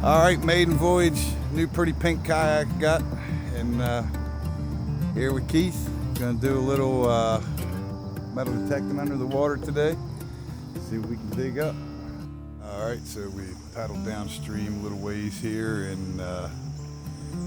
All right, maiden voyage, new pretty pink kayak got, and here with Keith. Gonna do a little metal detecting under the water today. See what we can dig up. All right, so we paddled downstream a little ways here, and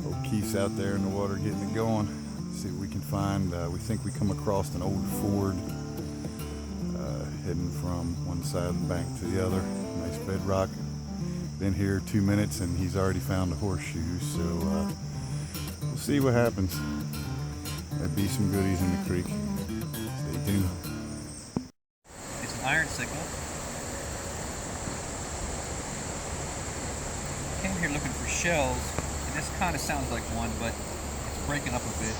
old Keith's out there in the water getting it going. See what we can find. We think we come across an old ford heading from one side of the bank to the other. Nice bedrock. Been here 2 minutes and he's already found a horseshoe, so we'll see what happens. There'd be some goodies in the creek. Stay tuned. It's an iron signal. Came here looking for shells, and this kind of sounds like one, but it's breaking up a bit.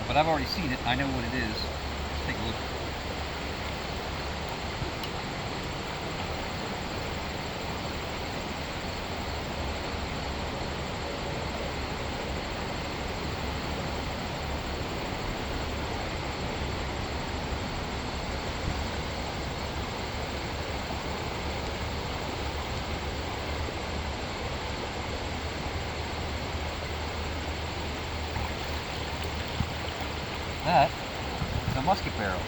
But I've already seen it. I know what it is. Let's take a look. That is a musket barrel.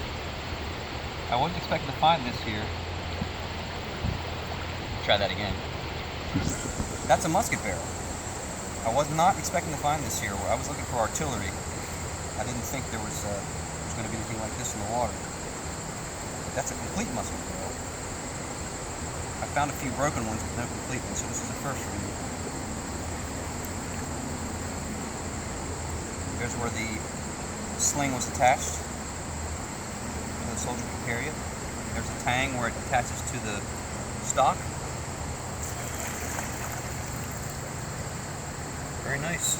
I wasn't expecting to find this here. Try that again. That's a musket barrel. I was not expecting to find this here. I was looking for artillery. I didn't think there was going to be anything like this in the water. That's a complete musket barrel. I found a few broken ones, but no complete ones, so this is the first for me. There's where the sling was attached so the soldier could carry it. There's a tang where it attaches to the stock. Very nice.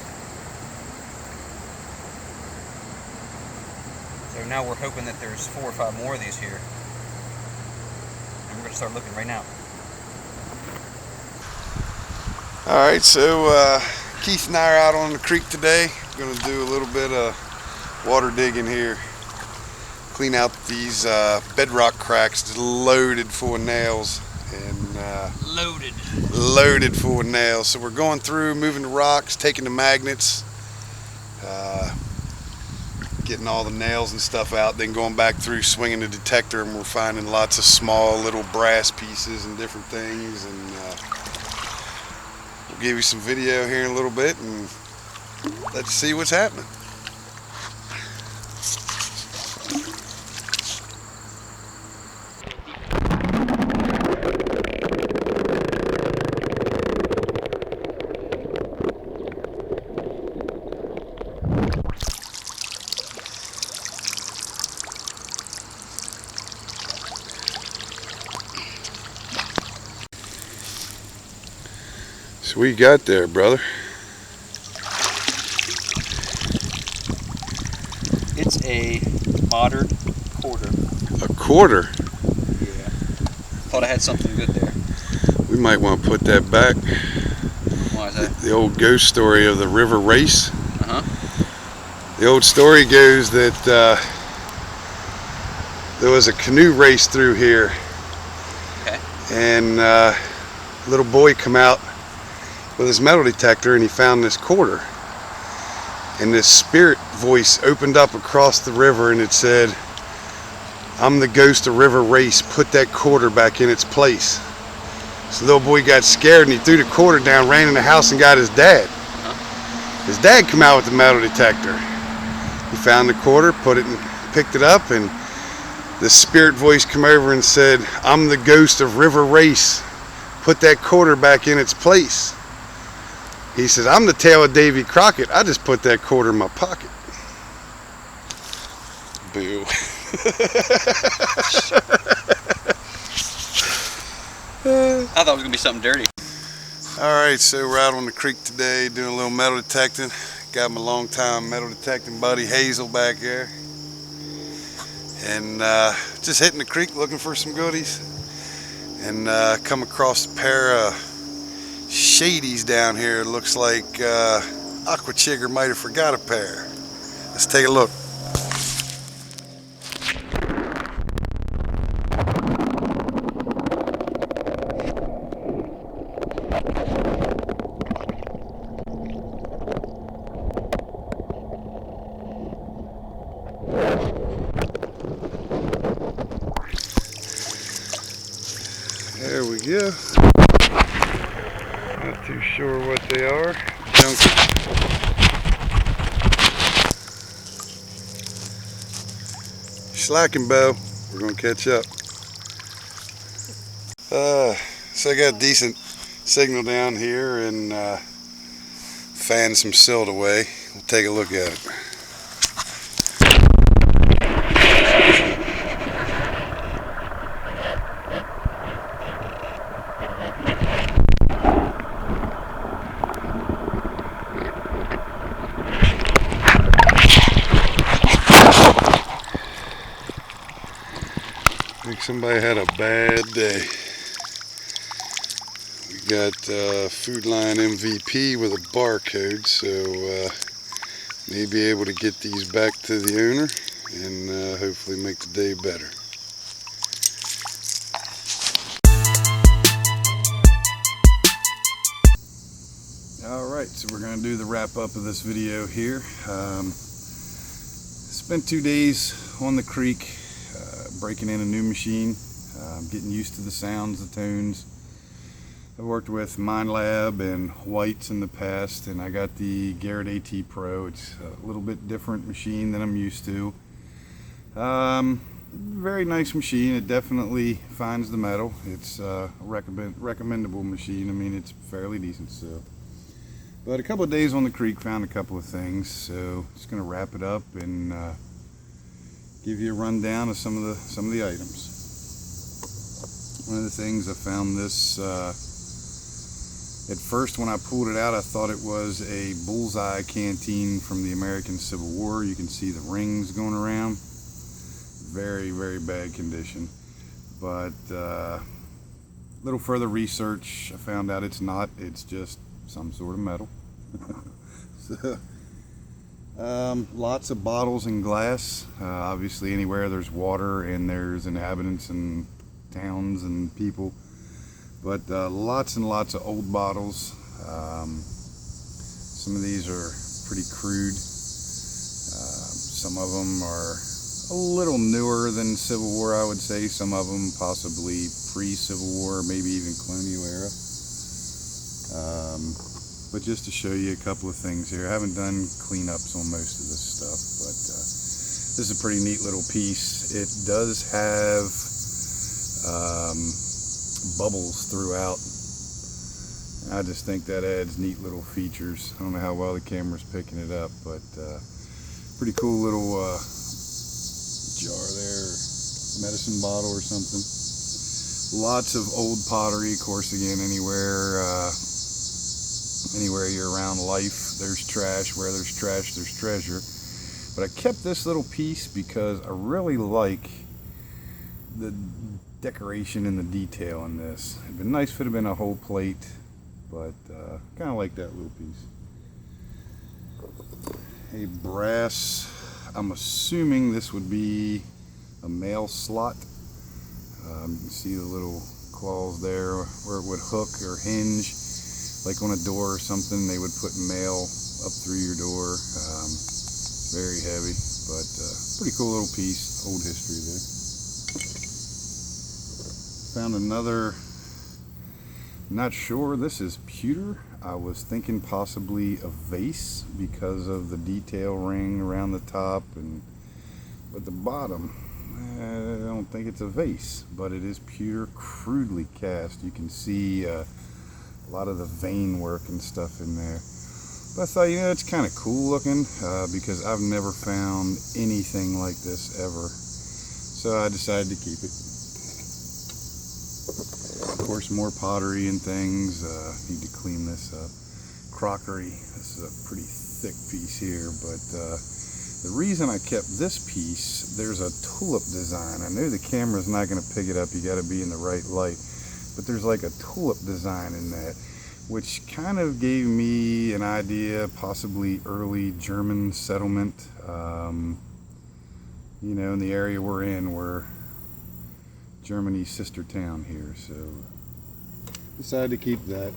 So now we're hoping that there's 4 or 5 more of these here, and we're going to start looking right now. All right, so Keith and I are out on the creek today. We're gonna do a little bit of water digging here. Clean out these bedrock cracks. Just loaded full of nails and loaded full of nails. So we're going through, moving the rocks, taking the magnets, getting all the nails and stuff out, then going back through, swinging the detector, and we're finding lots of small little brass pieces and different things. And we'll give you some video here in a little bit and let's see what's happening. So what you got there, brother? It's a modern quarter. A quarter? Yeah. Thought I had something good there. We might want to put that back. Why is that? The old ghost story of the river race. Uh-huh. The old story goes that there was a canoe race through here. Okay. And a little boy come out with his metal detector and he found this quarter. And this spirit voice opened up across the river and it said, "I'm the ghost of river race, put that quarter back in its place." So the little boy got scared and he threw the quarter down, ran in the house and got his dad. His dad come out with the metal detector. He found the quarter, put it and picked it up, and the spirit voice come over and said, "I'm the ghost of river race, put that quarter back in its place." He says, "I'm the tail of Davy Crockett, I just put that quarter in my pocket." Boo. I thought it was going to be something dirty. Alright, so we're out on the creek today doing a little metal detecting. Got my longtime metal detecting buddy Hazel back there. And just hitting the creek looking for some goodies. And come across a pair of shadies down here. It looks like Aqua Chigger might have forgot a pair. Let's take a look. Yeah. Not too sure what they are. Junk. Slacking, Bo. We're gonna catch up. So I got decent signal down here and fanned some silt away. We'll take a look at it. I think somebody had a bad day. We got Food Line MVP with a barcode, so may be able to get these back to the owner and hopefully make the day better. Alright, so we're going to do the wrap up of this video here. Spent 2 days on the creek breaking in a new machine, getting used to the sounds, the tones. I've worked with MindLab and Whites in the past, and I got the Garrett AT Pro. It's a little bit different machine than I'm used to. Very nice machine. It definitely finds the metal. It's a recommendable machine. I mean, it's fairly decent still. But a couple of days on the creek, found a couple of things. So just gonna wrap it up and give you a rundown of some of the items. One of the things I found this. At first, when I pulled it out, I thought it was a bullseye canteen from the American Civil War. You can see the rings going around. Very, very bad condition. But a little further research, I found out it's not. It's just some sort of metal. So, lots of bottles and glass. Obviously, anywhere there's water and there's inhabitants and towns and people. But lots and lots of old bottles. Some of these are pretty crude. Some of them are a little newer than Civil War, I would say. Some of them possibly pre-Civil War, maybe even colonial era. But just to show you a couple of things here. I haven't done cleanups on most of this stuff, but this is a pretty neat little piece. It does have bubbles throughout. I just think that adds neat little features. I don't know how well the camera's picking it up, but pretty cool little jar there, medicine bottle or something. Lots of old pottery. Of course, again, anywhere you're around life, there's trash. Where there's trash, there's treasure. But I kept this little piece because I really like the decoration and the detail in this. It'd been nice if it had been a whole plate, but kind of like that little piece. A brass, I'm assuming this would be a mail slot. You can see the little claws there where it would hook or hinge, like on a door or something. They would put mail up through your door. Very heavy, but pretty cool little piece. Old history there. Found another, not sure, this is pewter. I was thinking possibly a vase because of the detail ring around the top, but the bottom, I don't think it's a vase, but it is pewter, crudely cast. You can see a lot of the vein work and stuff in there. But I thought, you know, it's kind of cool looking because I've never found anything like this ever. So I decided to keep it. Of course, more pottery and things. Need to clean this up. Crockery. This is a pretty thick piece here, but the reason I kept this piece, there's a tulip design. I know the camera's not going to pick it up. You got to be in the right light, but there's like a tulip design in that, which kind of gave me an idea, possibly early German settlement. You know, in the area we're in, we're Germany's sister town here, so decided to keep that.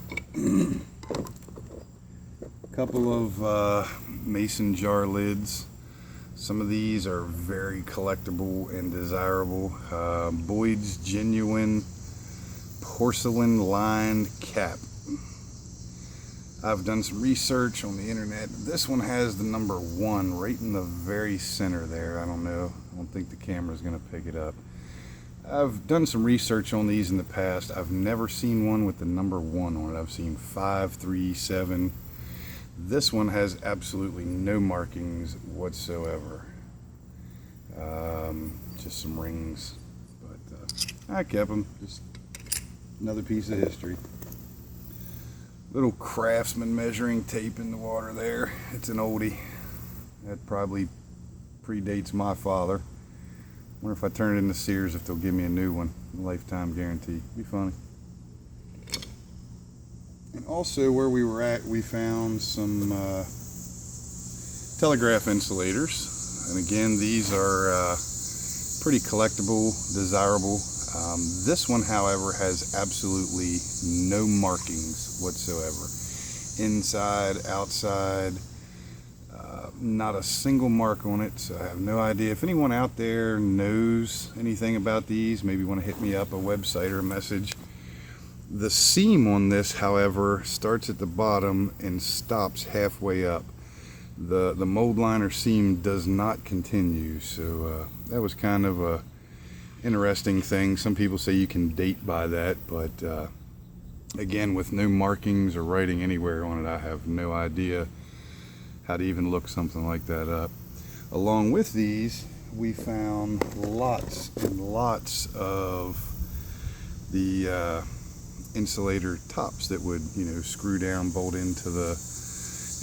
A couple of mason jar lids. Some of these are very collectible and desirable. Boyd's genuine porcelain lined cap. I've done some research on the internet. This one has the number 1 right in the very center there. I don't know. I don't think the camera's going to pick it up. I've done some research on these in the past. I've never seen one with the number 1 on it. I've seen 5, 3, 7. This one has absolutely no markings whatsoever. Just some rings. But I kept them. Just another piece of history. Little Craftsman measuring tape in the water there. It's an oldie. That probably predates my father. Wonder if I turn it into Sears if they'll give me a new one. Lifetime guarantee. Be funny. And also where we were at, we found some telegraph insulators. And again, these are pretty collectible, desirable. This one, however, has absolutely no markings whatsoever. Inside, outside, not a single mark on it, so I have no idea. If anyone out there knows anything about these, maybe want to hit me up, a website or a message. The seam on this, however, starts at the bottom and stops halfway up. The mold liner seam does not continue, so that was kind of a interesting thing. Some people say you can date by that, but again, with no markings or writing anywhere on it, I have no idea how to even look something like that up. Along with these, we found lots and lots of the insulator tops that would, screw down, bolt into the,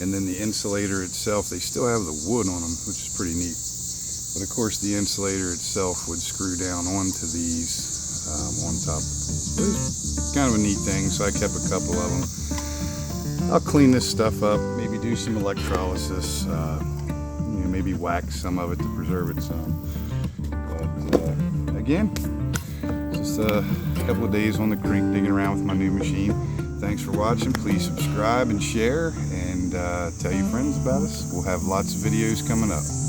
and then the insulator itself, they still have the wood on them, which is pretty neat. But of course, the insulator itself would screw down onto these on top. It was kind of a neat thing, so I kept a couple of them. I'll clean this stuff up, maybe do some electrolysis, maybe wax some of it to preserve it some. But again, just a couple of days on the creek digging around with my new machine. Thanks for watching. Please subscribe and share, and tell your friends about us. We'll have lots of videos coming up.